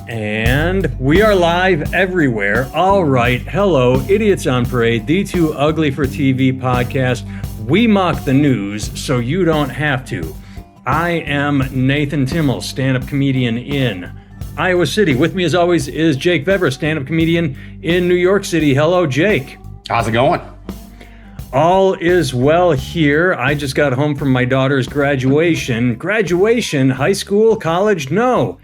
And we are live everywhere. All right. Hello, Idiots on Parade, the Too Ugly for TV podcast. We mock the news so you don't have to. I am Nathan Timmel, stand-up comedian in Iowa City. With me, as always, is Jake Vever, stand-up comedian in New York City. Hello, Jake. How's it going? All is well here. I just got home from my daughter's graduation. Graduation? High school? College? No.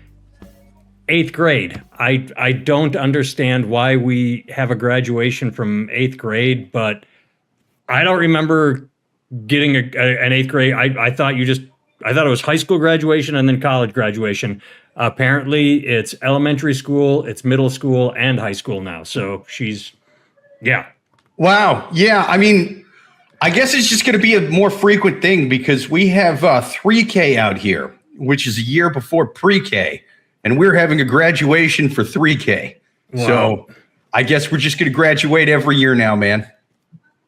8th grade. I don't understand why we have a graduation from 8th grade, but I don't remember getting an 8th grade. I thought it was high school graduation and then college graduation. Apparently it's elementary school, it's middle school, and high school now. So yeah. Wow. Yeah. I mean, I guess it's just going to be a more frequent thing because we have 3K out here, which is a year before pre-K. And we're having a graduation for 3K. Wow. So I guess we're just going to graduate every year now, man.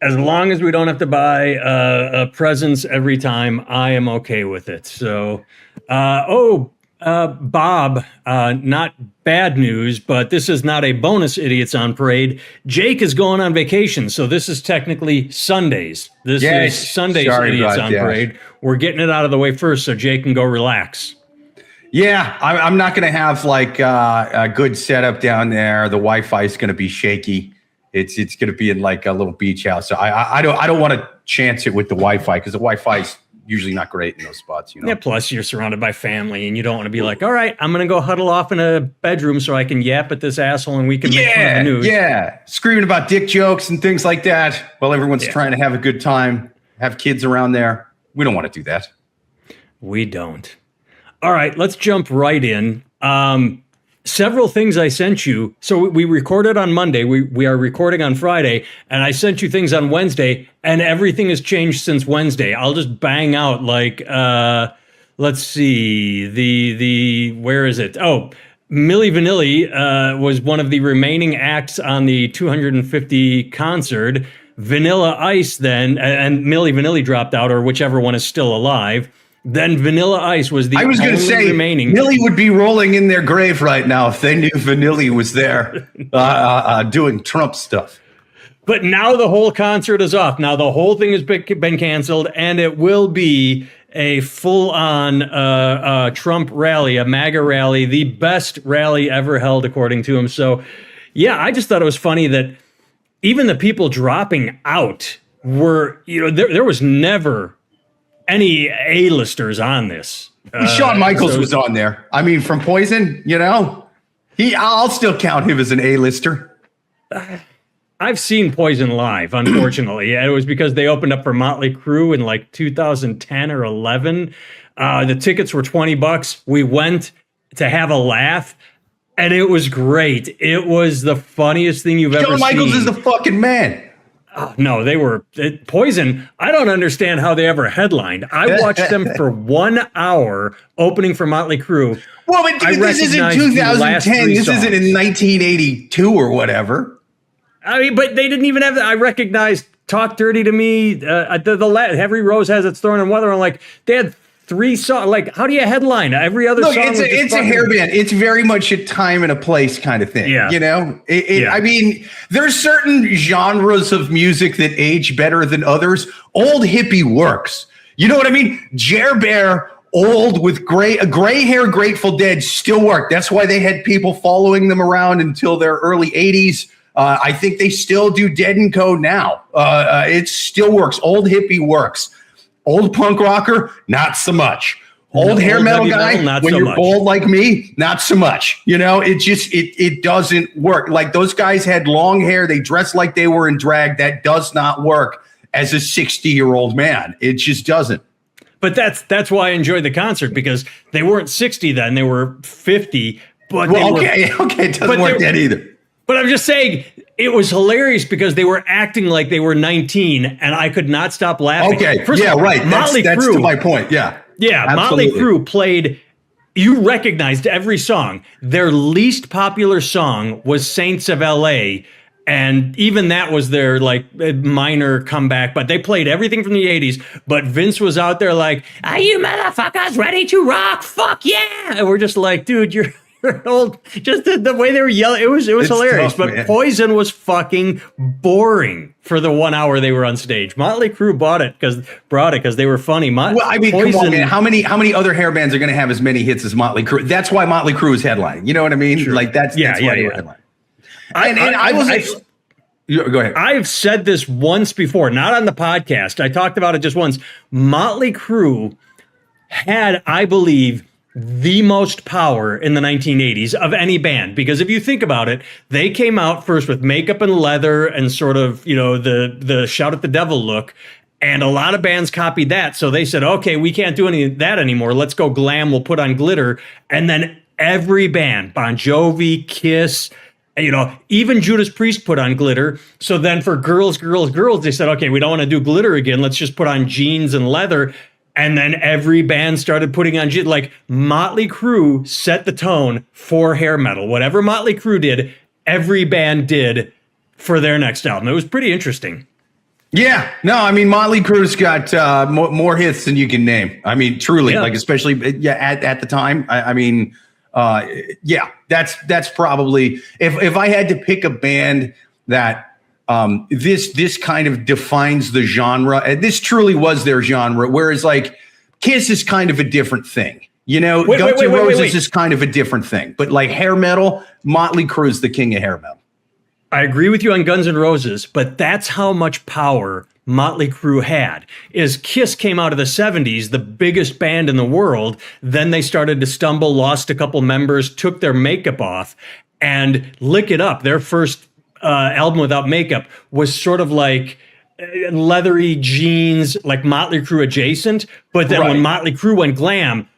As long as we don't have to buy presents every time, I am okay with it. So, Bob, not bad news, but this is not a bonus Idiots on Parade. Jake is going on vacation, so this is technically Sundays. This is Sunday's Idiots on Parade. We're getting it out of the way first so Jake can go relax. Yeah, I'm not going to have like a good setup down there. The Wi-Fi is going to be shaky. It's going to be in like a little beach house. So I don't want to chance it with the Wi-Fi because the Wi-Fi is usually not great in those spots. You know. Yeah. Plus, you're surrounded by family, and you don't want to be like, all right, I'm going to go huddle off in a bedroom so I can yap at this asshole, and we can make fun of the news. Yeah, screaming about dick jokes and things like that while everyone's trying to have a good time, have kids around there. We don't want to do that. We don't. All right, let's jump right in. Several things I sent you. So we recorded on Monday. We are recording on Friday, and I sent you things on Wednesday, and everything has changed since Wednesday. I'll just bang out like, let's see, where is it? Oh, Milli Vanilli was one of the remaining acts on the 250 concert. Vanilla Ice then, and Milli Vanilli dropped out, or whichever one is still alive. Then Vanilla Ice was the only remaining. I was going to say, Millie would be rolling in their grave right now if they knew Vanilli was there doing Trump stuff. But now the whole concert is off. Now the whole thing has been canceled, and it will be a full-on Trump rally, a MAGA rally, the best rally ever held, according to him. So, yeah, I just thought it was funny that even the people dropping out were, there was never any A-listers on this. Shawn Michaels was on there. I mean, from Poison, I'll still count him as an A-lister. I've seen Poison live, unfortunately. It was because they opened up for Mötley Crüe in like 2010 or 11. The tickets were $20. We went to have a laugh, and it was great. It was the funniest thing you've ever seen. Shawn Michaels is the fucking man. Oh, no, they were Poison. I don't understand how they ever headlined. I watched them for 1 hour opening for Mötley Crüe. Well, but this isn't 2010. This isn't in 1982 or whatever. I mean, but they didn't even have I recognized Talk Dirty to Me. The Heavy Rose Has Its Thorn and Weather. I'm like, they had 3 songs. Like, how do you headline every other song? It's a hair band. It's very much a time and a place kind of thing. Yeah. I mean, there's certain genres of music that age better than others. Old hippie works. You know what I mean? Jer Bear, old with gray hair, Grateful Dead still work. That's why they had people following them around until their early 80s. I think they still do Dead & Co. now. It still works. Old hippie works. Old punk rocker, not so much. Old hair metal guy, when you're bald like me, not so much. It doesn't work. Like those guys had long hair. They dressed like they were in drag. That does not work as a 60-year-old man. It just doesn't. But that's why I enjoyed the concert, because they weren't 60 then. They were 50. But okay. It doesn't work that either. But I'm just saying, it was hilarious because they were acting like they were 19, and I could not stop laughing. Okay, First of all, right. That's to my point, yeah. Yeah, Mötley Crüe played, you recognized every song. Their least popular song was Saints of L.A., and even that was their, minor comeback, but they played everything from the 80s, but Vince was out there like, are you motherfuckers ready to rock? Fuck yeah! And we're just like, dude, you're Just the way they were yelling, it was hilarious. Tough, but man. Poison was fucking boring for the 1 hour they were on stage. Mötley Crüe brought it because they were funny. Well, I mean, Poison, come on, man. How many other hair bands are going to have as many hits as Mötley Crüe? That's why Mötley Crüe is headlining. You know what I mean? Sure. Like that's why they were headlining. Go ahead. I've said this once before, not on the podcast. I talked about it just once. Mötley Crüe had, I believe, the most power in the 1980s of any band, because if you think about it, they came out first with makeup and leather and sort of, the Shout at the Devil look, and a lot of bands copied that. So they said, okay, we can't do any of that anymore. Let's go glam. We'll put on glitter. And then every band, Bon Jovi, Kiss, even Judas Priest put on glitter. So then for girls, they said, okay, we don't want to do glitter again. Let's just put on jeans and leather. And then every band started putting on jeans. Like Mötley Crüe set the tone for hair metal. Whatever Mötley Crüe did, every band did for their next album. It was pretty interesting. Yeah, no, I mean, Mötley Crüe's got more hits than you can name. I mean, truly, like especially at the time. That's probably if I had to pick a band that this kind of defines the genre, and this truly was their genre. Whereas like Kiss is kind of a different thing. Guns N' Roses is kind of a different thing. But like hair metal, Mötley Crüe is the king of hair metal. I agree with you on Guns N' Roses, but that's how much power Mötley Crüe had. Is Kiss came out of the 70s, the biggest band in the world. Then they started to stumble, lost a couple members, took their makeup off, and Lick It Up, their first album without makeup, was sort of like leathery jeans, like Mötley Crüe adjacent. But then when Mötley Crüe went glam,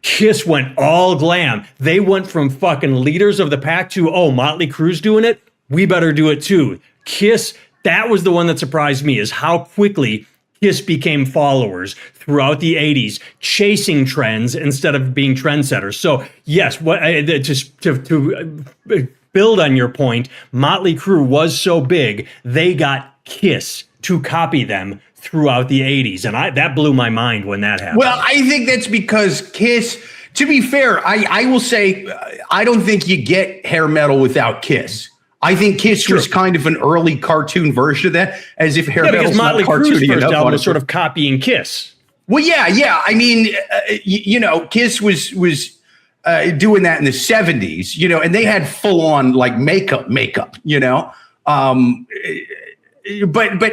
Kiss went all glam. They went from fucking leaders of the pack to, Mötley Crüe's doing it, we better do it too. Kiss, that was the one that surprised me, is how quickly Kiss became followers throughout the 80s, chasing trends instead of being trendsetters. So yes, to build on your point, Mötley Crüe was so big, they got Kiss to copy them throughout the 80s. And that blew my mind when that happened. Well, I think that's because Kiss, to be fair, I will say, I don't think you get hair metal without Kiss. I think Kiss was kind of an early cartoon version of that, as if hair metal's not cartoony enough. First album was sort of copying Kiss. Well, yeah. I mean, Kiss was doing that in the 70s, and they had full on like makeup, But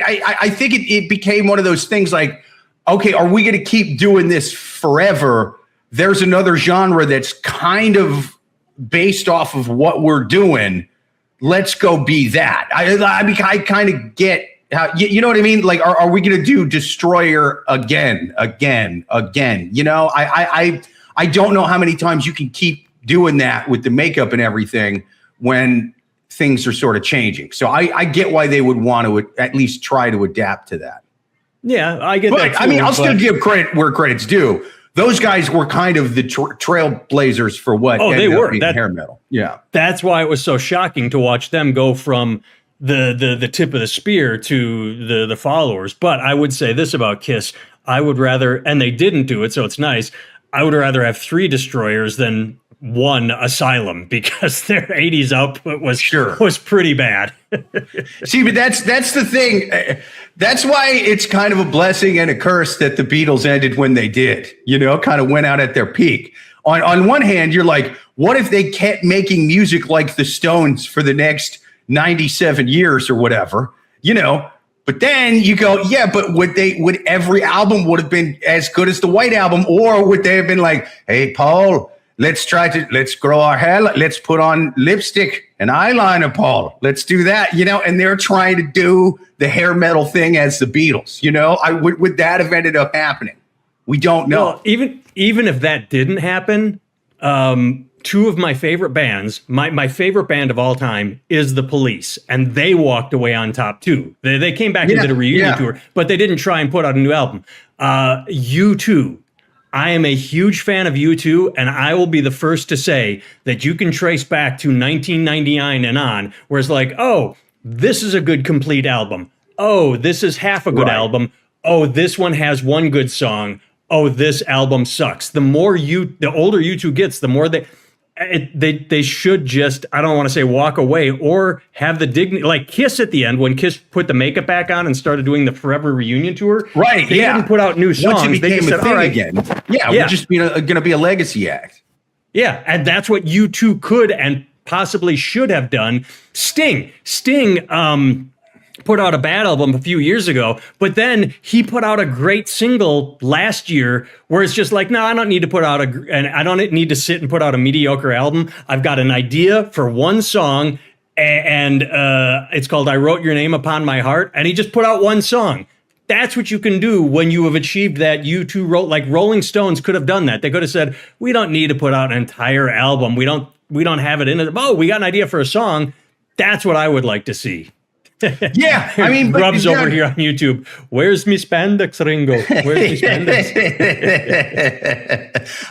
I think it became one of those things like, okay, are we going to keep doing this forever? There's another genre that's kind of based off of what we're doing. Let's go be that. I kind of get how, you know what I mean? Like, are we going to do Destroyer again? I don't know how many times you can keep doing that with the makeup and everything when things are sort of changing. So I get why they would want to at least try to adapt to that. Yeah, I get that too, I mean, I'll still give credit where credit's due. Those guys were kind of the trailblazers for what they were hair metal. Yeah, that's why it was so shocking to watch them go from the tip of the spear to the followers. But I would say this about Kiss: I would rather, and they didn't do it, so it's nice. I would rather have 3 Destroyers than 1 Asylum, because their 80s output was pretty bad. See, but that's the thing. That's why it's kind of a blessing and a curse that the Beatles ended when they did, kind of went out at their peak. On one hand, you're like, what if they kept making music like the Stones for the next 97 years or whatever, But then you go, yeah, but would every album would have been as good as the White Album, or would they have been like, hey, Paul, let's grow our hair, let's put on lipstick and eyeliner, Paul, let's do that, And they're trying to do the hair metal thing as the Beatles, would that have ended up happening? We don't know. Well, even if that didn't happen, 2 of my favorite bands, my favorite band of all time is The Police, and they walked away on top too. They came back and did a reunion tour, but they didn't try and put out a new album. U2. I am a huge fan of U2, and I will be the first to say that you can trace back to 1999 and on, where it's like, oh, this is a good complete album. Oh, this is half a good album. Oh, this one has 1 good song. Oh, this album sucks. The older U2 gets, the more They should just, I don't want to say walk away, or have the dignity, like Kiss at the end, when Kiss put the makeup back on and started doing the Forever reunion tour. Right. They didn't put out new songs. Once it became they just a said, thing all right, again. Yeah, we're just going to be a legacy act. yeah, and that's what U2 could and possibly should have done. Sting put out a bad album a few years ago, but then he put out a great single last year where it's just like, no, I don't need to put out and I don't need to sit and put out a mediocre album. I've got an idea for one song, and it's called I Wrote Your Name Upon My Heart, and he just put out one song. That's what you can do when you have achieved that. U2 wrote, like Rolling Stones could have done that. They could have said, we don't need to put out an entire album. We don't have it in it. Oh, we got an idea for a song. That's what I would like to see. Yeah, I mean, Rubs over here on YouTube. Where's me spandex, Ringo? Where's me spandex?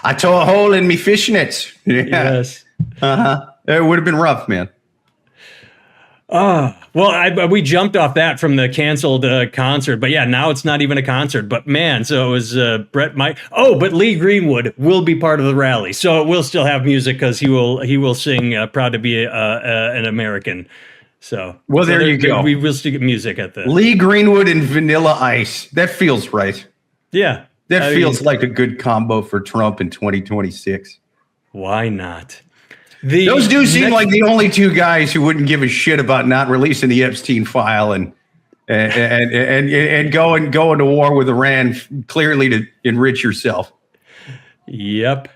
I tore a hole in me fishnets. Yeah. Yes. It would have been rough, man. Well, we jumped off that from the canceled concert, but yeah, now it's not even a concert. But man, so it was Brett Mike. Oh, but Lee Greenwood will be part of the rally, so it will still have music because he will sing "Proud to Be an American." So, well, there you go. We will still get music at the Lee Greenwood and Vanilla Ice. That feels right. Yeah, that feels like a good combo for Trump in 2026. Why not? Those do seem like the only two guys who wouldn't give a shit about not releasing the Epstein file and going to war with Iran clearly to enrich yourself. Yep.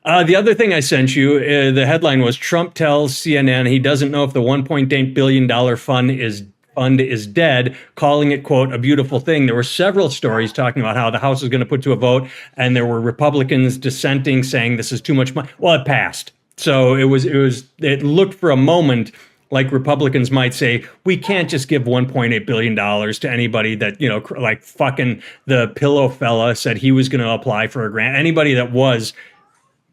The other thing I sent you, the headline was Trump tells CNN he doesn't know if the $1.8 billion fund is dead, calling it, quote, a beautiful thing. There were several stories talking about how the House is going to put to a vote, and there were Republicans dissenting, saying this is too much money. Well, it passed. So it looked for a moment like Republicans might say, we can't just give $1.8 billion to anybody that, like fucking the pillow fella said he was going to apply for a grant. Anybody that was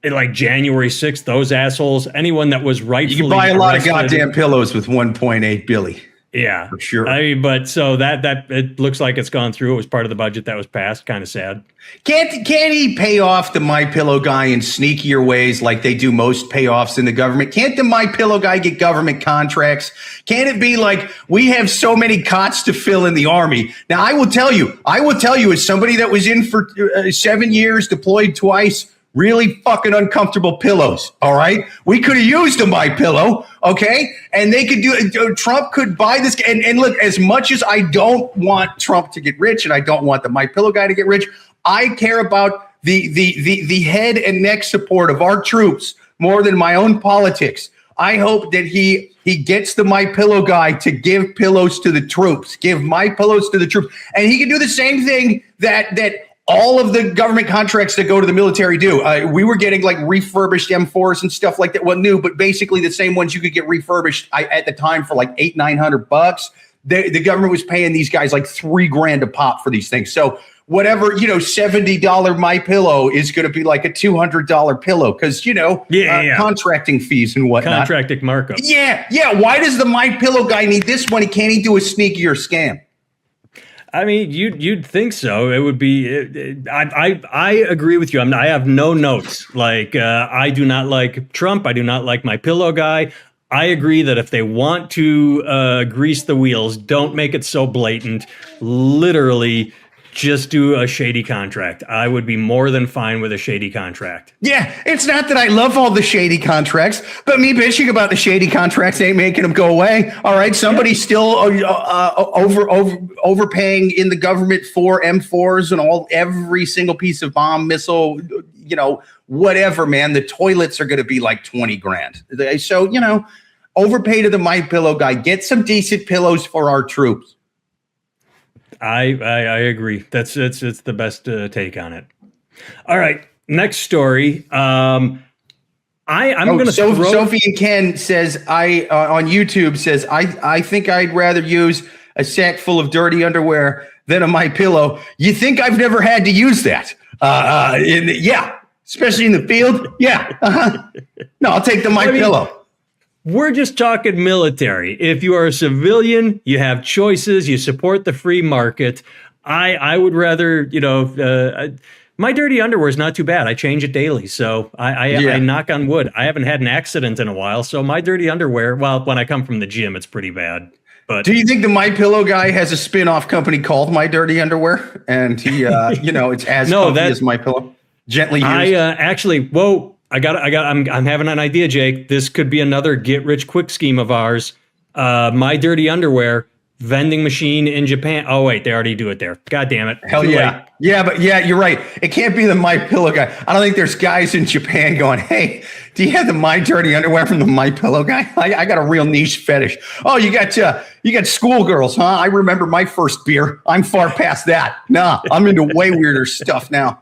like January 6th, those assholes, anyone that was rightfully you can buy a lot of goddamn pillows with 1.8 billion. Yeah, for sure. I mean, but so that it looks like it's gone through. It was part of the budget that was passed. Kind of sad. Can't he pay off the MyPillow guy in sneakier ways like they do most payoffs in the government? Can't the MyPillow guy get government contracts? Can't it be like we have so many cots to fill in the army? Now, I will tell you, as somebody that was in for 7 years, deployed twice, really fucking uncomfortable pillows. All right. We could have used a MyPillow. Okay. And they could Trump could buy this. And look, as much as I don't want Trump to get rich and I don't want the MyPillow guy to get rich, I care about the head and neck support of our troops more than my own politics. I hope that he gets the MyPillow guy to give pillows to the troops, give MyPillows to the troops. And he can do the same thing that all of the government contracts that go to the military do. We were getting like refurbished M4s and stuff like that. Well, new, but basically the same ones you could get refurbished at the time for like $800-900. The government was paying these guys like $3,000 a pop for these things. So whatever, $70 MyPillow is going to be like a $200 pillow because, contracting fees and whatnot. Contracting markup. Yeah. Why does the MyPillow guy need this money? Can't he do a sneakier scam? I mean, you'd think so. It would be. I agree with you. I have no notes. Like I do not like Trump. I do not like MyPillow guy. I agree that if they want to grease the wheels, don't make it so blatant. Literally, just do a shady contract. I would be more than fine with a shady contract. Yeah, it's not that I love all the shady contracts, but me bitching about the shady contracts ain't making them go away. All right, somebody's still overpaying in the government for M4s and every single piece of bomb missile, whatever, man. The toilets are going to be like $20,000. So, overpay to the MyPillow guy. Get some decent pillows for our troops. I agree. It's the best take on it. All right, next story. I'm going to Sophie and Ken says on YouTube says I think I'd rather use a sack full of dirty underwear than a MyPillow. You think I've never had to use that? Yeah, especially in the field. Yeah. No, I'll take the MyPillow. We're just talking military. If you are a civilian, you have choices. You support the free market. I would rather, My dirty underwear is not too bad. I change it daily, so I knock on wood. I haven't had an accident in a while, so my dirty underwear. Well, when I come from the gym, it's pretty bad. But do you think the My Pillow guy has a spin-off company called My Dirty Underwear, and he, it's as comfy as My Pillow, gently used? I'm having an idea, Jake. This could be another get-rich-quick scheme of ours. My Dirty Underwear vending machine in Japan. Oh wait, they already do it there. God damn it! Hell yeah, you're right. It can't be the My Pillow guy. I don't think there's guys in Japan going, "Hey, do you have the My Dirty Underwear from the My Pillow guy?" I got a real niche fetish. Oh, you got schoolgirls, huh? I remember my first beer. I'm far past that. Nah, I'm into way weirder stuff now.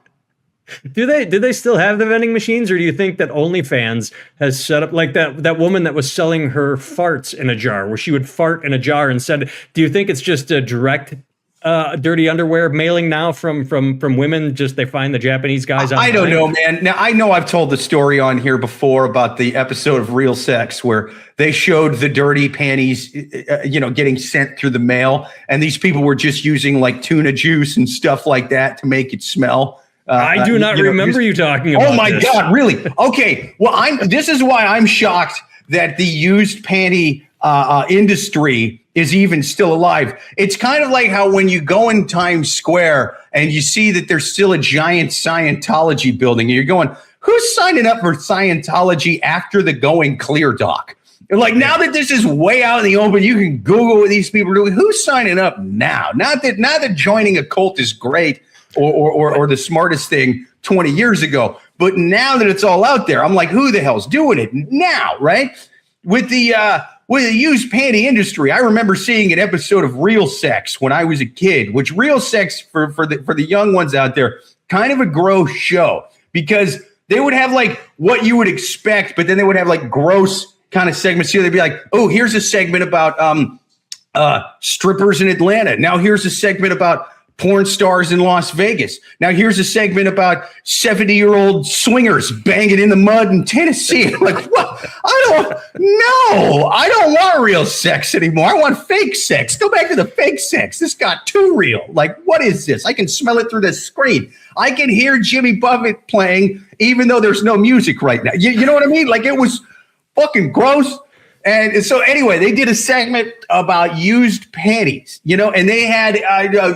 Do they still have the vending machines, or do you think that OnlyFans has set up like that woman that was selling her farts in a jar, where she would fart in a jar and said, do you think it's just a direct dirty underwear mailing now from women? Just they find the Japanese guys on I don't know, man. Now I know I've told the story on here before about the episode of Real Sex where they showed the dirty panties getting sent through the mail, and these people were just using like tuna juice and stuff like that to make it smell. I do not remember you talking about. Oh my God, really? Okay. Well, this is why I'm shocked that the used panty industry is even still alive. It's kind of like how when you go in Times Square and you see that there's still a giant Scientology building, and you're going, who's signing up for Scientology after the Going Clear doc? Like, now that this is way out in the open, you can Google what these people are doing. Who's signing up now? Not that joining a cult is great or the smartest thing 20 years ago, but now that it's all out there, I'm like, who the hell's doing it now, right? With the used panty industry, I remember seeing an episode of Real Sex when I was a kid, which Real Sex for the young ones out there, kind of a gross show, because they would have like what you would expect, but then they would have like gross kind of segments here. They'd be like, oh, here's a segment about strippers in Atlanta. Now here's a segment about porn stars in Las Vegas. Now here's a segment about 70-year-old swingers banging in the mud in Tennessee. Like, what? I don't want real sex anymore. I want fake sex. Go back to the fake sex. This got too real. Like, what is this? I can smell it through the screen. I can hear Jimmy Buffett playing even though there's no music right now. You know what I mean? Like, it was fucking gross. And so anyway, they did a segment about used panties, and they had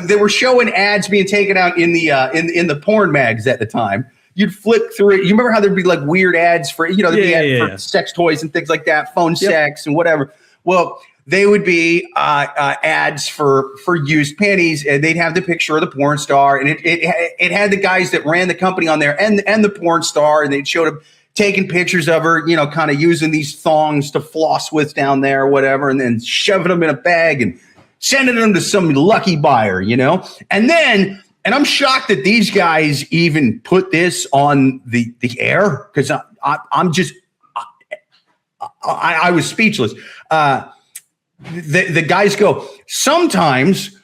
they were showing ads being taken out in the porn mags at the time. You'd flip through it. You remember how there'd be like weird ads for for sex toys and things like that, phone sex and whatever. Well, they would be ads for used panties, and they'd have the picture of the porn star, and it had the guys that ran the company on there and the porn star, and they showed them taking pictures of her, kind of using these thongs to floss with down there or whatever, and then shoving them in a bag and sending them to some lucky buyer, And I'm shocked that these guys even put this on the air, because I was speechless. The guys go, sometimes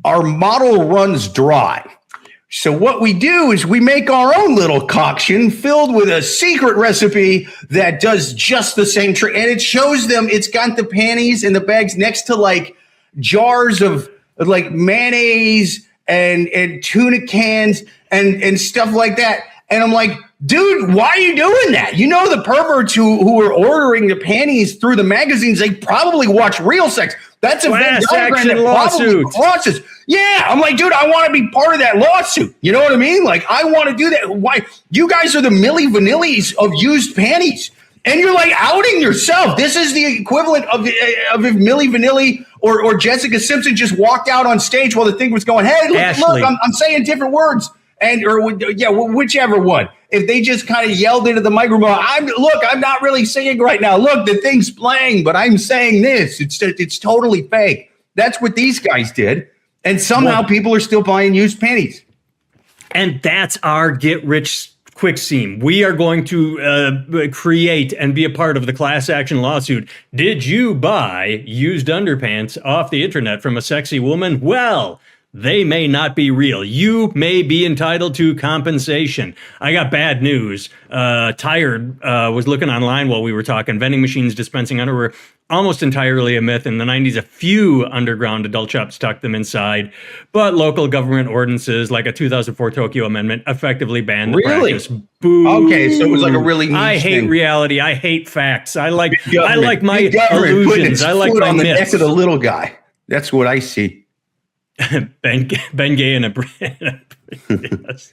our model runs dry. So what we do is we make our own little concoction filled with a secret recipe that does just the same trick. And it shows them, it's got the panties and the bags next to like jars of like mayonnaise and tuna cans and stuff like that. And I'm like, dude, why are you doing that? The perverts who are ordering the panties through the magazines, they probably watch Real Sex. That's a Venn diagram that probably crosses. Yeah, I'm like, dude, I want to be part of that lawsuit. You know what I mean? Like, I want to do that. Why? You guys are the Milli Vanillis of used panties. And you're like outing yourself. This is the equivalent of if Milli Vanilli or Jessica Simpson just walked out on stage while the thing was going, hey, look, I'm saying different words. Whichever one. If they just kind of yelled into the microphone, I'm not really singing right now. Look, the thing's playing, but I'm saying this. It's totally fake. That's what these guys did. And somehow people are still buying used panties. And that's our get rich quick scheme. We are going to create and be a part of the class action lawsuit. Did you buy used underpants off the internet from a sexy woman? Well, they may not be real. You may be entitled to compensation. I got bad news. Tired was looking online while we were talking. Vending machines dispensing underwear, almost entirely a myth. In the 90s, a few underground adult shops tucked them inside, but local government ordinances, like a 2004 Tokyo Amendment, effectively banned the practice. Boo. Okay, so it was like a really niche I hate thing. reality. I hate facts. I like my Big government putting illusions. its I like foot my on the neck myths. of the little guy. That's what I see. Ben Gay and a yes.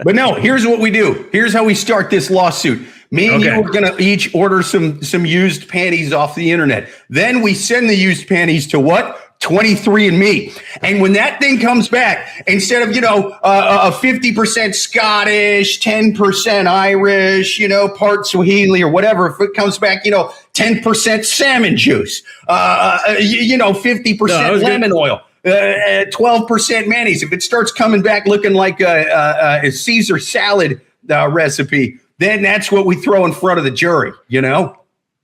But no, here's what we do. Here's how we start this lawsuit. Me and you are going to each order some used panties off the internet. Then we send the used panties to what? 23andMe. And when that thing comes back, instead of, a 50% Scottish, 10% Irish, part Swahili or whatever, if it comes back, 10% salmon juice, 50% lemon oil. 12% mayonnaise. If it starts coming back looking like a Caesar salad recipe, then that's what we throw in front of the jury,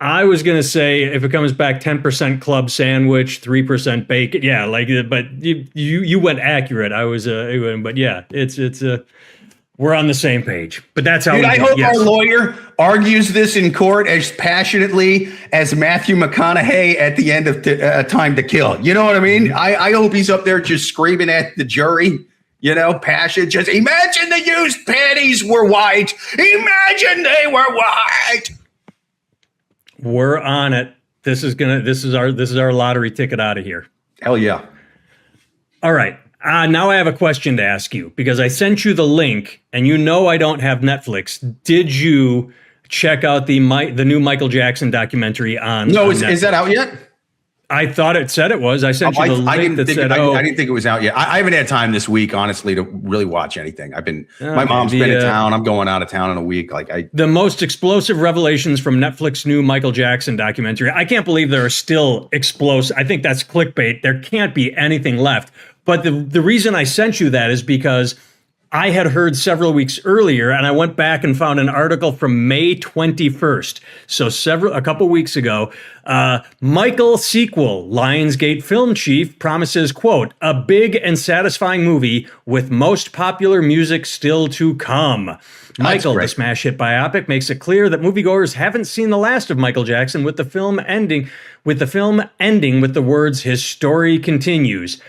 I was going to say if it comes back 10% club sandwich, 3% bacon. Yeah, but you went accurate. I was but yeah, it's we're on the same page. But that's how I hope our lawyer argues this in court as passionately as Matthew McConaughey at the end of Time to Kill. You know what I mean? I hope he's up there just screaming at the jury, passion. Just imagine the used panties were white. Imagine they were white. We're on it. This is our lottery ticket out of here. Hell yeah. All right. Now I have a question to ask you because I sent you the link and I don't have Netflix. Did you check out the new Michael Jackson documentary on No, on is that out yet? I thought it said it was. I sent you the link that said, I didn't think it was out yet. I haven't had time this week, honestly, to really watch anything. My mom's been in town. I'm going out of town in a week. The most explosive revelations from Netflix new Michael Jackson documentary. I can't believe there are still explosive. I think that's clickbait. There can't be anything left. But the reason I sent you that is because I had heard several weeks earlier, and I went back and found an article from May 21st. So a couple weeks ago, Michael sequel, Lionsgate film chief promises, quote, a big and satisfying movie with most popular music still to come. Michael, the smash hit biopic, makes it clear that moviegoers haven't seen the last of Michael Jackson, with the film ending with the words, his story continues.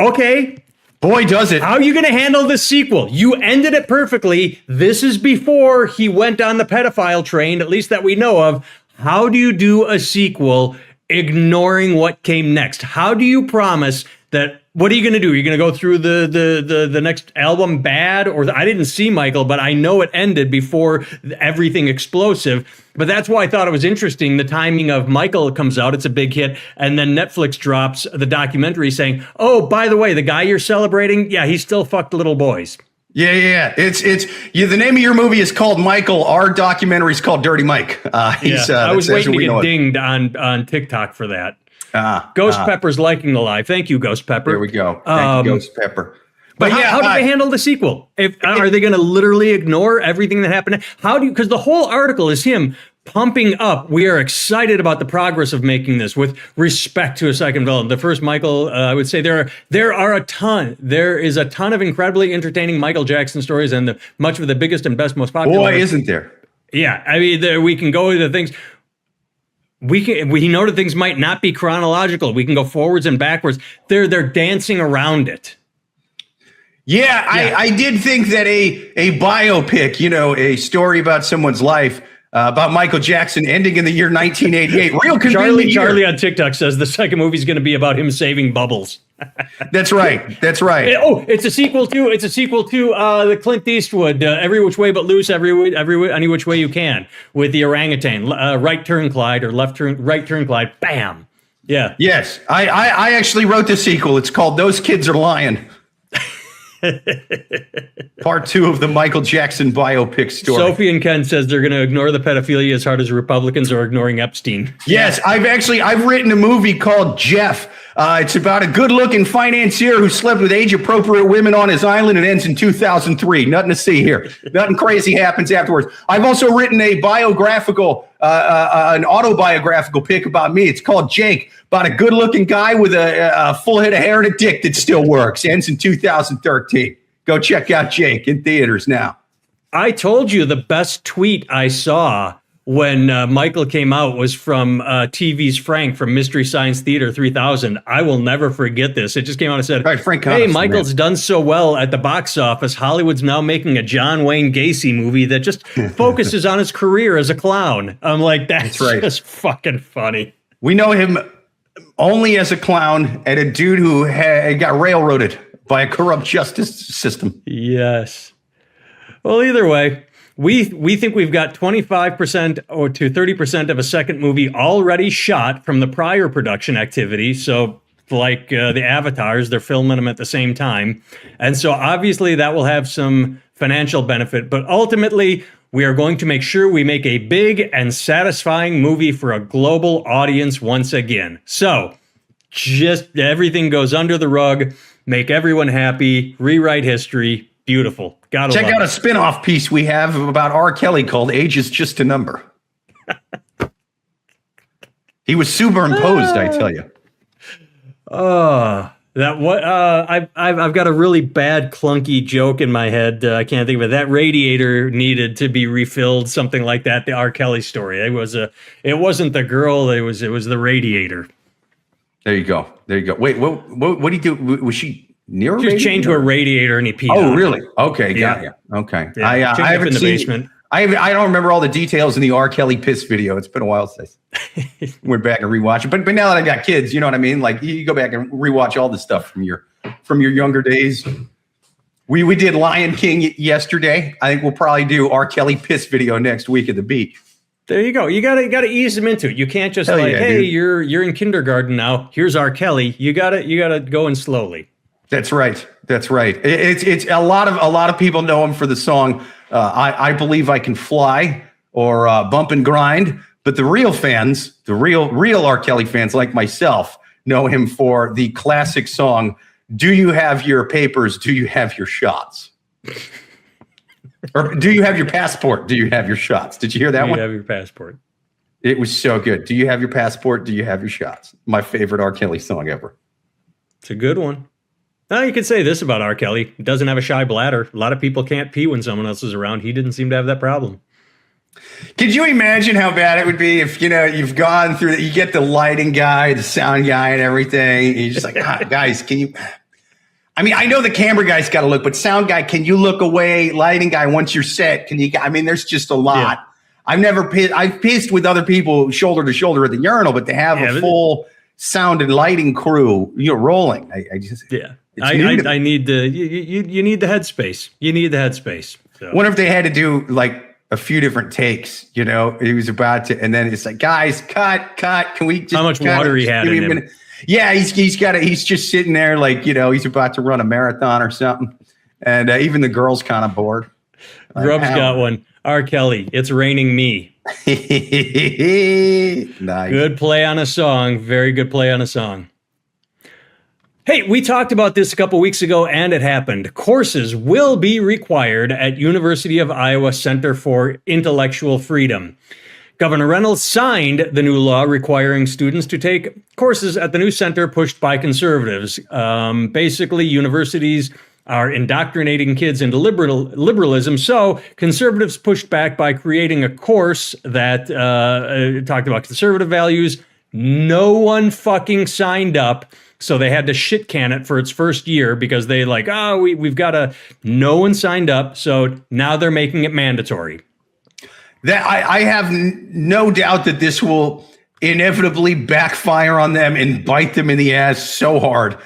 Okay. Boy, does it. How are you going to handle the sequel? You ended it perfectly. This is before he went on the pedophile train, at least that we know of. How do you do a sequel ignoring what came next? How do you promise that? What are you going to do? Are you going to go through the next album bad? Or I didn't see Michael, but I know it ended before everything explosive. But that's why I thought it was interesting. The timing of Michael comes out. It's a big hit. And then Netflix drops the documentary saying, oh, by the way, the guy you're celebrating, yeah, he still fucked little boys. Yeah. It's the name of your movie is called Michael. Our documentary is called Dirty Mike. I was waiting to get dinged on TikTok for that. Ghost Pepper's liking the live. Thank you, Ghost Pepper. There we go. Thank you, Ghost Pepper. But how do they handle the sequel? Are they going to literally ignore everything that happened? Because the whole article is him pumping up. We are excited about the progress of making this with respect to a second development. The first Michael, I would say there are a ton. There is a ton of incredibly entertaining Michael Jackson stories, and much of the biggest and best, most popular. Boy, isn't there? Yeah, I mean, we can go into things. We know that things might not be chronological. We can go forwards and backwards. They're dancing around it. Yeah, I did think that a biopic, a story about someone's life, about Michael Jackson ending in the year 1988. Real convenient. Charlie on TikTok says the second movie is going to be about him saving bubbles. That's right. Oh, it's a sequel to the Clint Eastwood Every Which Way But Loose, Any Which Way You Can, with the orangutan, right turn Clyde or right turn Clyde. Bam. Yeah. Yes, I actually wrote the sequel. It's called Those Kids Are Lying. Part 2 of the Michael Jackson biopic story. Sophie and Ken says they're going to ignore the pedophilia as hard as Republicans are ignoring Epstein. Yes, I've written a movie called Jeff It's about a good-looking financier who slept with age-appropriate women on his island. It ends in 2003. Nothing to see here. Nothing crazy happens afterwards. I've also written a biographical, an autobiographical pick about me. It's called Jake, about a good-looking guy with a full head of hair and a dick that still works. Ends in 2013. Go check out Jake in theaters now. I told you the best tweet I saw when Michael came out was from TV's Frank from Mystery Science Theater 3000. I will never forget this. It just came out and said, right, Frank hey, Connors, Michael's done so well at the box office. Hollywood's now making a John Wayne Gacy movie that just focuses on his career as a clown. I'm like, that's right. Just fucking funny. We know him only as a clown and a dude who got railroaded by a corrupt justice system. Yes. Well, either way, we think we've got 25% or to 30% of a second movie already shot from the prior production activity. So like the Avatars, they're filming them at the same time. And so obviously that will have some financial benefit. But ultimately, we are going to make sure we make a big and satisfying movie for a global audience once again. So just everything goes under the rug, make everyone happy, rewrite history. Beautiful. Gotta check out it. A spin-off piece we have about R. Kelly called Age is Just a Number. He was superimposed, I tell you. I've got a really bad clunky joke in my head. I can't think of it. That radiator needed to be refilled, something like that. The R. Kelly story. It wasn't the girl. It was the radiator. There you go. Wait, what did he do? Was she near a just chained to a radiator and he peed. Oh, really? Okay, got you. Okay. Yeah, I haven't seen the basement. I don't remember all the details in the R. Kelly piss video. It's been a while since I went back and rewatched it. But now that I got kids, you know what I mean? Like you go back and rewatch all the stuff from your younger days. We did Lion King yesterday. I think we'll probably do R. Kelly piss video next week at the beach. There you go. You gotta ease them into it. You can't just hey, dude. you're in kindergarten now. Here's R. Kelly. You gotta go in slowly. That's right. It's a lot of people know him for the song I Believe I Can Fly or Bump and Grind, but the real fans, the real R. Kelly fans like myself, know him for the classic song Do You Have Your Papers? Do You Have Your Shots? Or Do You Have Your Passport? Do You Have Your Shots? Did you hear that one? Do you have your passport? It was so good. Do you have your passport? Do you have your shots? My favorite R. Kelly song ever. It's a good one. Now, you could say this about R. Kelly. He doesn't have a shy bladder. A lot of people can't pee when someone else is around. He didn't seem to have that problem. Could you imagine how bad it would be if, you've gone through that, you get the lighting guy, the sound guy and everything. And you're just like, guys, can you, I mean, I know the camera guy's got to look, but sound guy, can you look away? Lighting guy, once you're set, there's just a lot. Yeah. I've pissed with other people shoulder to shoulder at the urinal, but to have a full sound and lighting crew, rolling. I need the you need the headspace. You need the headspace. So. Wonder if they had to do like a few different takes. He was about to, and then it's like, guys, cut. Can we just how much water he had in him? Yeah, he's just sitting there like he's about to run a marathon or something, and even the girl's kind of bored. Grub's got one. R. Kelly, It's Raining Me. Nice. Good play on a song. Very good play on a song. Hey, we talked about this a couple weeks ago, and it happened. Courses will be required at University of Iowa Center for Intellectual Freedom. Governor Reynolds signed the new law requiring students to take courses at the new center pushed by conservatives. Basically, universities are indoctrinating kids into liberalism. So conservatives pushed back by creating a course that talked about conservative values. No one fucking signed up. So they had to shit can it for its first year because they we've got to, no one signed up. So now they're making it mandatory. That I have no doubt that this will inevitably backfire on them and bite them in the ass so hard.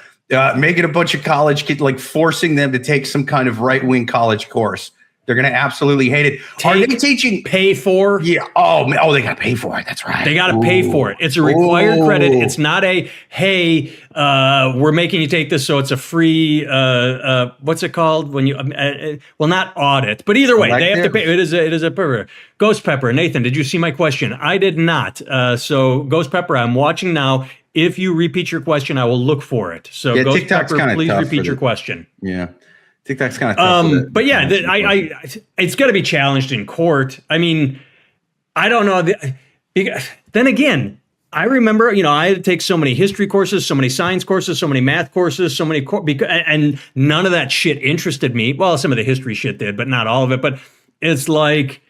Making a bunch of college kids, forcing them to take some kind of right-wing college course. They're going to absolutely hate it. Are they teaching? Pay for? Yeah. They got to pay for it. That's right. They got to pay for it. It's a required credit. It's not hey, we're making you take this, so it's a free, what's it called? When you, not audit, but either way, they have to pay. It is a Ghost Pepper. Nathan, did you see my question? I did not. So Ghost Pepper, I'm watching now. If you repeat your question, I will look for it. So Yeah, Ghost TikTok's Pepper, kinda please tough repeat for your the- question. Yeah. TikTok's kind of tough. For But yeah, it's got to be challenged in court. I mean, I don't know. Then again, I remember, I had to take so many history courses, so many science courses, so many math courses, and none of that shit interested me. Well, some of the history shit did, but not all of it. But it's like,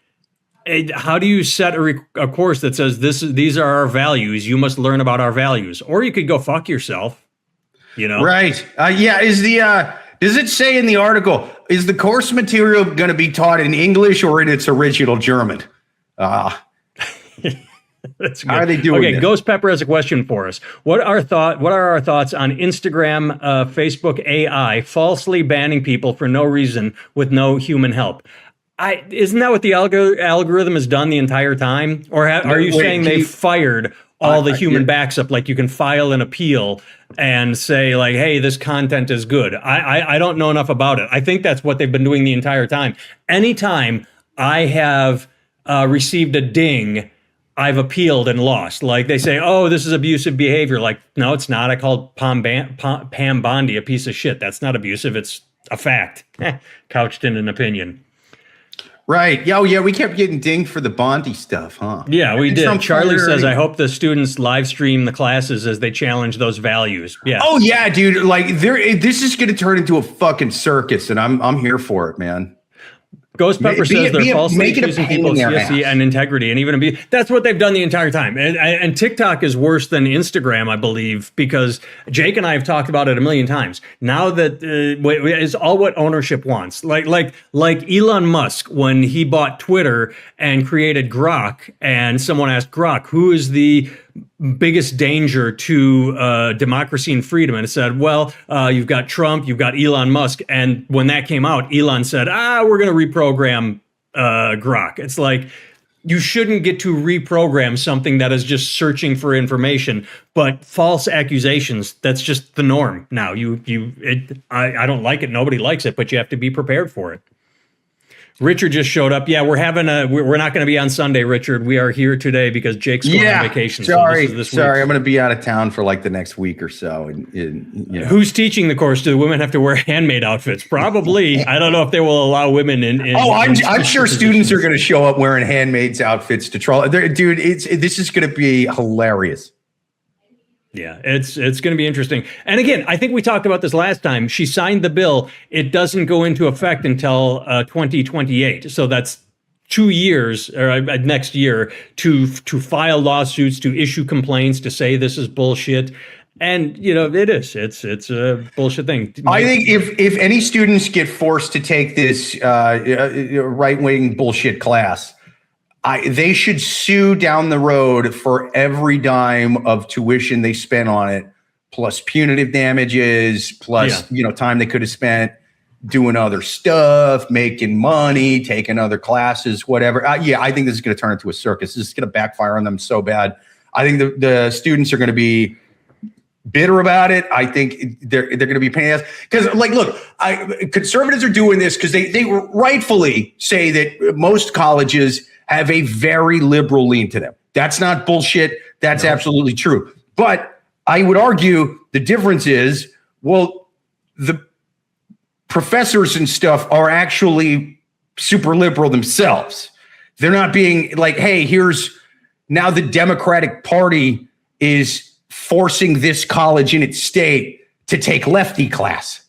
how do you set a course that says these are our values? You must learn about our values, or you could go fuck yourself. Right? Yeah. Does it say in the article, is the course material going to be taught in English or in its original German? That's good. How are they doing Okay, this? Ghost Pepper has a question for us. What are our thoughts on Instagram, Facebook AI falsely banning people for no reason with no human help? Isn't that what the algorithm has done the entire time? Or are you saying they fired all the human backs up? Like you can file an appeal and say like, hey, this content is good. I don't know enough about it. I think that's what they've been doing the entire time. Anytime I have received a ding, I've appealed and lost. Like they say, oh, this is abusive behavior. Like, no, it's not. I called Pam Bondi a piece of shit. That's not abusive. It's a fact couched in an opinion. Right. Yeah, we kept getting dinged for the Bondi stuff, huh? Yeah, we did. Charlie says, already. I hope the students live stream the classes as they challenge those values. Yeah. Oh yeah, dude. Like this is going to turn into a fucking circus, and I'm here for it, man. Ghost Pepper says they're falsely accusing people's CSE ass. and integrity and even abuse. That's what they've done the entire time. And TikTok is worse than Instagram, I believe, because Jake and I have talked about it a million times. Now that is all what ownership wants. Like Elon Musk, when he bought Twitter and created Grok, and someone asked Grok, who is the biggest danger to democracy and freedom? And it said, well, you've got Trump, you've got Elon Musk. And when that came out, Elon said, we're going to reprogram Grok. It's like, you shouldn't get to reprogram something that is just searching for information, but false accusations, that's just the norm now. I don't like it. Nobody likes it, but you have to be prepared for it. Richard just showed up. Yeah, we're not going to be on Sunday, Richard. We are here today because Jake's going on vacation. Sorry, so this sorry. week. I'm going to be out of town for like the next week or so. Who's teaching the course? Do the women have to wear handmade outfits? Probably. I don't know if they will allow women in I'm sure students are going to show up wearing handmaids outfits to troll. Dude, this is going to be hilarious. Yeah, it's going to be interesting. And again, I think we talked about this last time. She signed the bill. It doesn't go into effect until 2028. So that's 2 years or next year to file lawsuits, to issue complaints, to say this is bullshit. And it is. It's a bullshit thing. I think if any students get forced to take this right-wing bullshit class, they should sue down the road for every dime of tuition they spent on it, plus punitive damages, plus time they could have spent doing other stuff, making money, taking other classes, whatever. I think this is going to turn into a circus. This is going to backfire on them so bad. I think the students are going to be bitter about it. I think they're going to be pain in the ass because, look, conservatives are doing this because they rightfully say that most colleges have a very liberal lean to them. That's not bullshit. That's absolutely true. But I would argue the difference is, well, the professors and stuff are actually super liberal themselves. They're not being like, hey, here's now the Democratic Party is forcing this college in its state to take lefty class.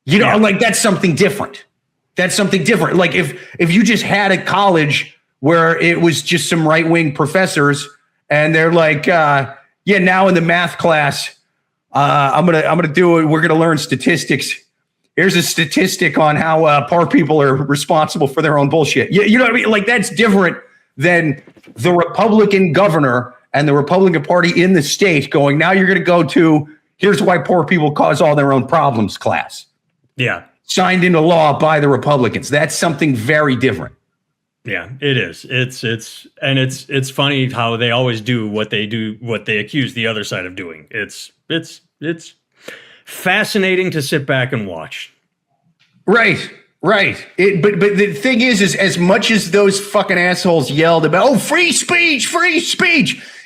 That's something different. That's something different. Like if you just had a college where it was just some right-wing professors, and they're like, now in the math class, I'm gonna do it. We're gonna learn statistics. Here's a statistic on how poor people are responsible for their own bullshit. You know what I mean? Like that's different than the Republican governor and the Republican Party in the state going, now you're gonna go to here's why poor people cause all their own problems class. Yeah, signed into law by the Republicans. That's something very different. Yeah, it is. It's funny how they always do what they accuse the other side of doing. It's fascinating to sit back and watch. Right. But the thing is as much as those fucking assholes yelled about, free speech,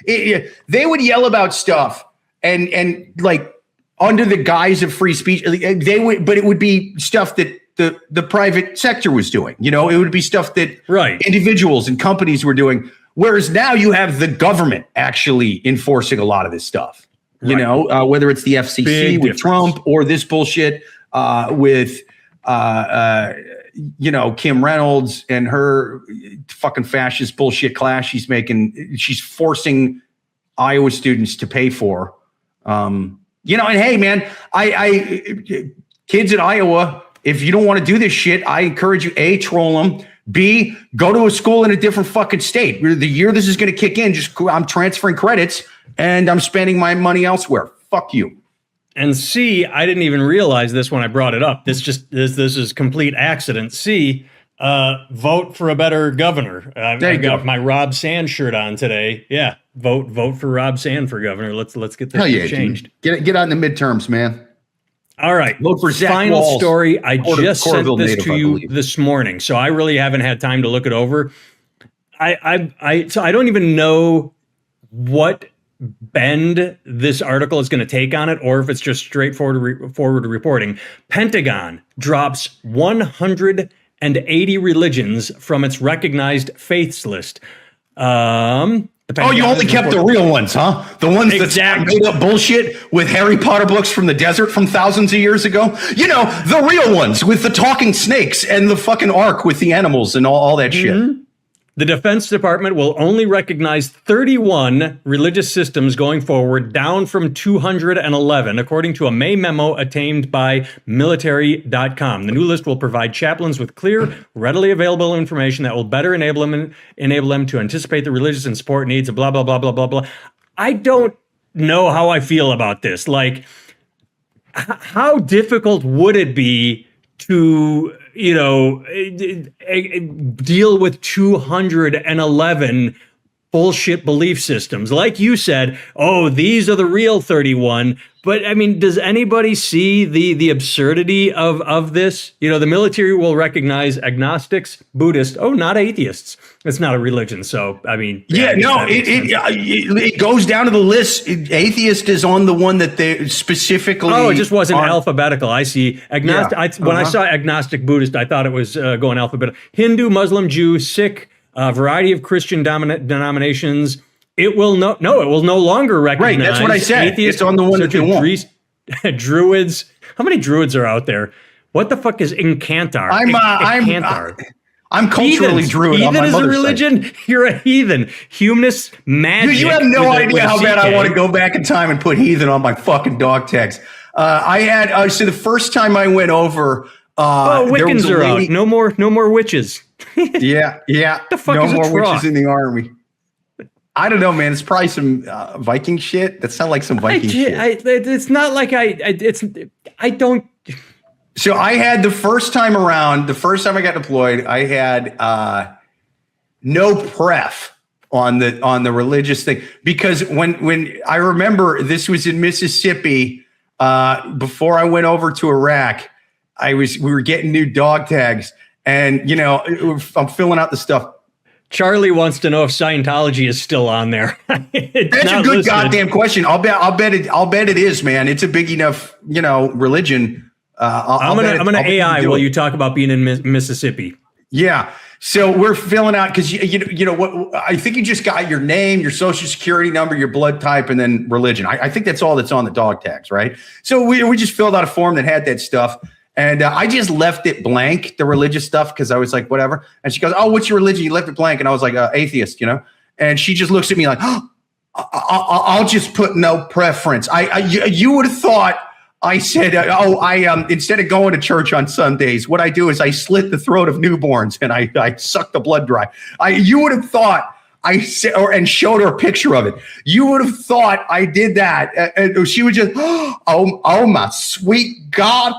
they would yell about stuff and like under the guise of free speech, they would, but it would be stuff that the private sector was doing. You know, it would be stuff that individuals and companies were doing. Whereas now you have the government actually enforcing a lot of this stuff. You know, whether it's the FCC Big with difference. Trump or this bullshit with you know, Kim Reynolds and her fucking fascist bullshit class she's forcing Iowa students to pay for. You know, and hey, man, I kids at Iowa, if you don't want to do this shit, I encourage you, A, troll them, B, go to a school in a different fucking state. The year this is going to kick in, I'm transferring credits and I'm spending my money elsewhere. Fuck you. And C, I didn't even realize this when I brought it up. This is complete accident. C, vote for a better governor. I got my Rob Sand shirt on today. Yeah, vote for Rob Sand for governor. Let's get this changed. Dude. Get on the midterms, man. All right. Vote for Zach Final Walls, story. I just sent this native, to you this morning, so I really haven't had time to look it over. So I don't even know what bend this article is going to take on it, or if it's just forward reporting. Pentagon drops 180 religions from its recognized faiths list. You only kept the real ones, huh? The ones that made up bullshit with Harry Potter books from the desert from thousands of years ago. You know, the real ones with the talking snakes and the fucking ark with the animals and all that shit. The Defense Department will only recognize 31 religious systems going forward, down from 211, according to a May memo obtained by military.com. The new list will provide chaplains with clear, readily available information that will better enable them to anticipate the religious and support needs of blah, blah, blah, blah, blah, blah. I don't know how I feel about this. Like, how difficult would it be to, you know, deal with 211 bullshit belief systems? Like you said, oh, these are the real 31. But I mean, does anybody see the absurdity of this? You know, the military will recognize agnostics, Buddhists, not atheists. It's not a religion. So, I mean, it goes down to the list. Atheist is on the one that they specifically. Oh, it just wasn't alphabetical. I see. Agnostic. When I saw agnostic Buddhist, I thought it was going alphabetical. Hindu, Muslim, Jew, Sikh, a variety of Christian denominations. It will no longer recognize. Right, that's what I said. Atheists, it's on the one that they want. Druids. How many druids are out there? What the fuck is Incantar? I'm culturally druid. Heathen on my is a religion. Side. You're a heathen. Humanist magic. You have no idea how bad I want to go back in time and put heathen on my fucking dog tags. So the first time I went over, Wiccans are out. No more witches. Yeah. The fuck no is more a witches in the army. I don't know, man. It's probably some Viking shit. That sounds like some Viking shit. It's not like I don't. So I had the first time I got deployed, I had no pref on the religious thing, because when I remember this was in Mississippi before I went over to Iraq, we were getting new dog tags, and you know, I'm filling out the stuff. Charlie wants to know if Scientology is still on there. That's a good goddamn question. I'll bet it is, man. It's a big enough, you know, religion. I'm gonna AI while you talk about being in Mississippi. Yeah. So we're filling out, because you know what, I think you just got your name, your social security number, your blood type, and then religion. I think that's all that's on the dog tags, right? So we just filled out a form that had that stuff. And I just left it blank, the religious stuff, because I was like, whatever. And she goes, oh, what's your religion? You left it blank. And I was like, atheist, you know? And she just looks at me like, oh, I'll just put no preference. You would have thought I said, instead of going to church on Sundays, what I do is I slit the throat of newborns and I suck the blood dry. You would have thought I said, and showed her a picture of it. You would have thought I did that. And she would just, oh my sweet God.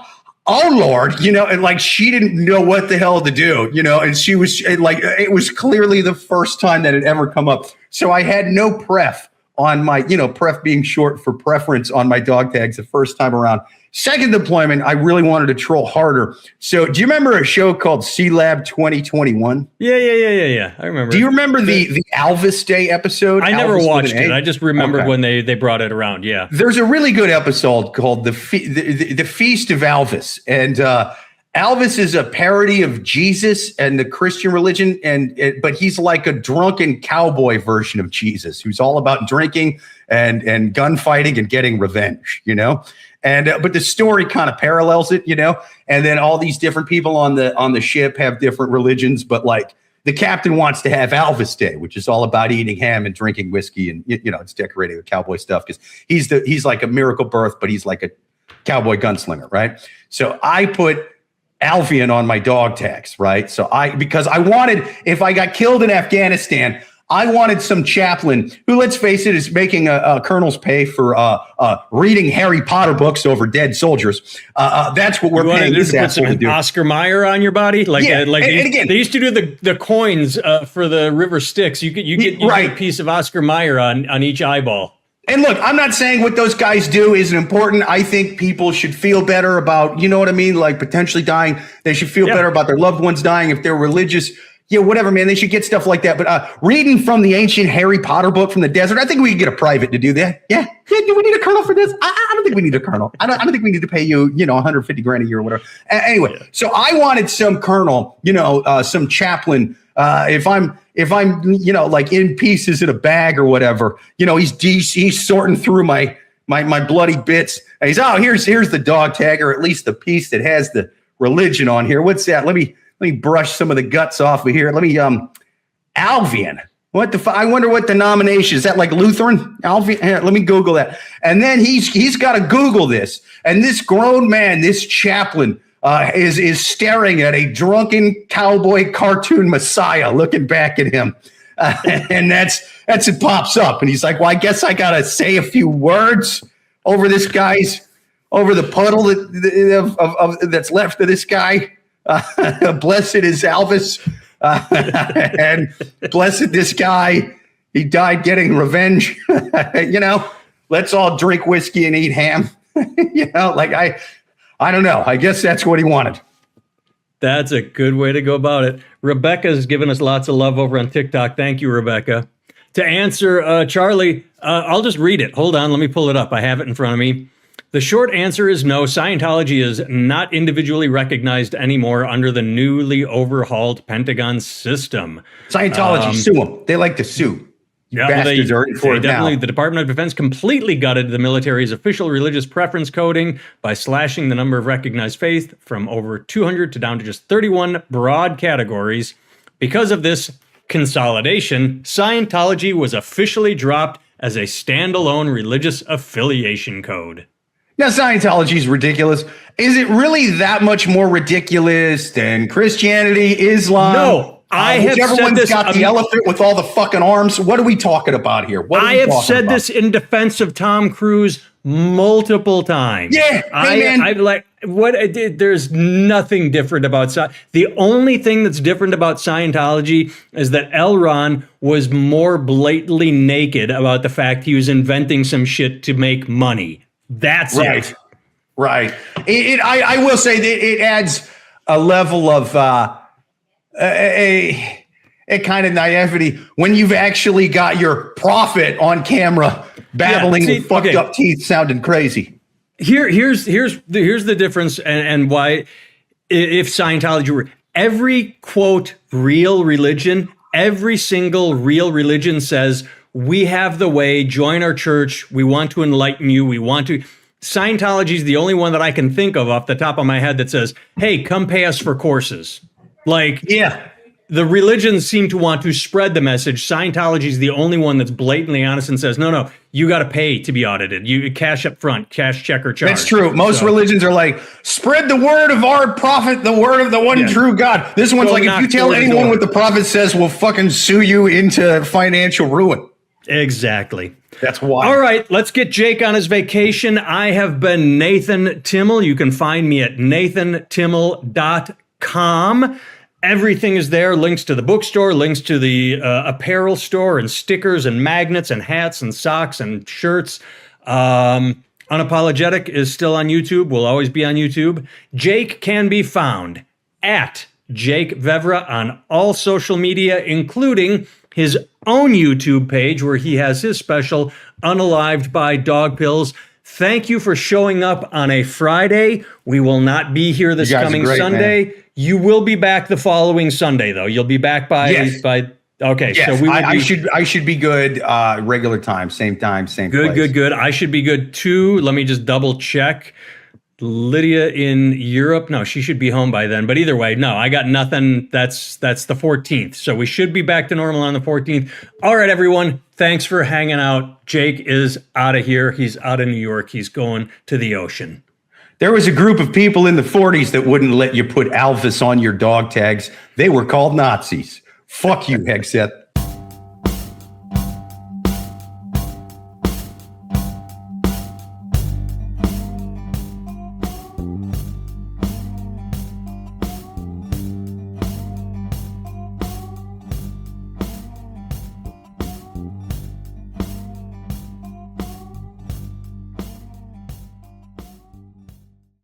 Oh Lord, you know, and like she didn't know what the hell to do, you know, and she was like, it was clearly the first time that it ever come up. So I had no pref on my, you know, pref being short for preference on my dog tags the first time around. Second deployment, I really wanted to troll harder. So, do you remember a show called C Lab 2021? Yeah. I remember. Do you remember the Alvis Day episode? I never Alvis watched it. I just remembered when they brought it around. Yeah. There's a really good episode called the Feast of Alvis, and Alvis is a parody of Jesus and the Christian religion, but he's like a drunken cowboy version of Jesus, who's all about drinking and gunfighting and getting revenge, you know. And but the story kind of parallels it, you know. And then all these different people on the ship have different religions, but like the captain wants to have Alvis Day, which is all about eating ham and drinking whiskey, and you know it's decorated with cowboy stuff because he's like a miracle birth, but he's like a cowboy gunslinger, right? So I put Alvian on my dog tags, right? So because I wanted, if I got killed in Afghanistan, I wanted some chaplain who, let's face it, is making a colonel's pay for reading Harry Potter books over dead soldiers. That's what we're paying this asshole to do. Oscar Mayer on your body, and again, they used to do the coins for the River Styx. You get a piece of Oscar Mayer on each eyeball. And look, I'm not saying what those guys do isn't important. I think people should feel better about, you know what I mean, like potentially dying. They should feel better about their loved ones dying if they're religious. Yeah, whatever, man. They should get stuff like that. But reading from the ancient Harry Potter book from the desert, I think we could get a private to do that. Yeah. Do we need a colonel for this? I don't think we need a colonel. I don't think we need to pay you, 150 grand a year or whatever. Anyway, so I wanted some colonel, some chaplain. If I'm, like in pieces in a bag or whatever, he's sorting through my bloody bits. And he's, here's the dog tag, or at least the piece that has the religion on here. What's that? Let me brush some of the guts off of here. Let me, Alvian. What the I wonder what denomination is that, like Lutheran? Alvian? Let me Google that. And then he's got to Google this. And this grown man, this chaplain, is staring at a drunken cowboy cartoon messiah looking back at him. And that's it pops up. And he's like, well, I guess I got to say a few words over the puddle that's left of this guy. Blessed is Alvis, and blessed this guy. He died getting revenge. Let's all drink whiskey and eat ham. I don't know. I guess that's what he wanted. That's a good way to go about it. Rebecca's given us lots of love over on TikTok. Thank you, Rebecca. To answer Charlie, I'll just read it. Hold on. Let me pull it up. I have it in front of me. The short answer is no. Scientology is not individually recognized anymore under the newly overhauled Pentagon system. Scientology, sue them. They like to sue. Bastards are in for it now. The Department of Defense completely gutted the military's official religious preference coding by slashing the number of recognized faith from over 200 to down to just 31 broad categories. Because of this consolidation, Scientology was officially dropped as a standalone religious affiliation code. Now, Scientology is ridiculous. Is it really that much more ridiculous than Christianity, Islam? No, I have said this. Got the elephant with all the fucking arms. What are we talking about here? I have said this in defense of Tom Cruise multiple times. Yeah, there's nothing different about the only thing that's different about Scientology is that L. Ron was more blatantly naked about the fact he was inventing some shit to make money. That's it. Right. I will say that it adds a level of a kind of naivety when you've actually got your prophet on camera babbling with fucked up teeth, sounding crazy. Here's the difference and why, if Scientology were every quote real religion, every single real religion says, we have the way, join our church, we want to enlighten you, we want to. Scientology is the only one that I can think of off the top of my head that says, hey, come pay us for courses. The religions seem to want to spread the message. Scientology is the only one that's blatantly honest and says, no, you got to pay to be audited. You cash up front, cash, check, or charge. That's true. Most religions are like, spread the word of our prophet, the word of the one true God. This one's like, if you tell anyone what the prophet says, we'll fucking sue you into financial ruin. Exactly. That's why. All right, let's get Jake on his vacation. I have been Nathan Timmel. You can find me at nathantimmel.com. Everything is there. Links to the bookstore, links to the apparel store, and stickers and magnets and hats and socks and shirts. Unapologetic is still on YouTube, will always be on YouTube. Jake can be found at Jake Vevra on all social media, including his own YouTube page where he has his special Unalived by Dog Pills. Thank you for showing up on a Friday. We will not be here this coming Sunday. Man. You will be back the following Sunday, though. You'll be back by okay. Yes, so I should be good. Regular time, same place. Good. I should be good too. Let me just double check. Lydia in Europe. No, she should be home by then. But either way, no, I got nothing. That's the 14th. So we should be back to normal on the 14th. All right, everyone. Thanks for hanging out. Jake is out of here. He's out of New York. He's going to the ocean. There was a group of people in the 40s that wouldn't let you put Alvis on your dog tags. They were called Nazis. Fuck you, Hegseth.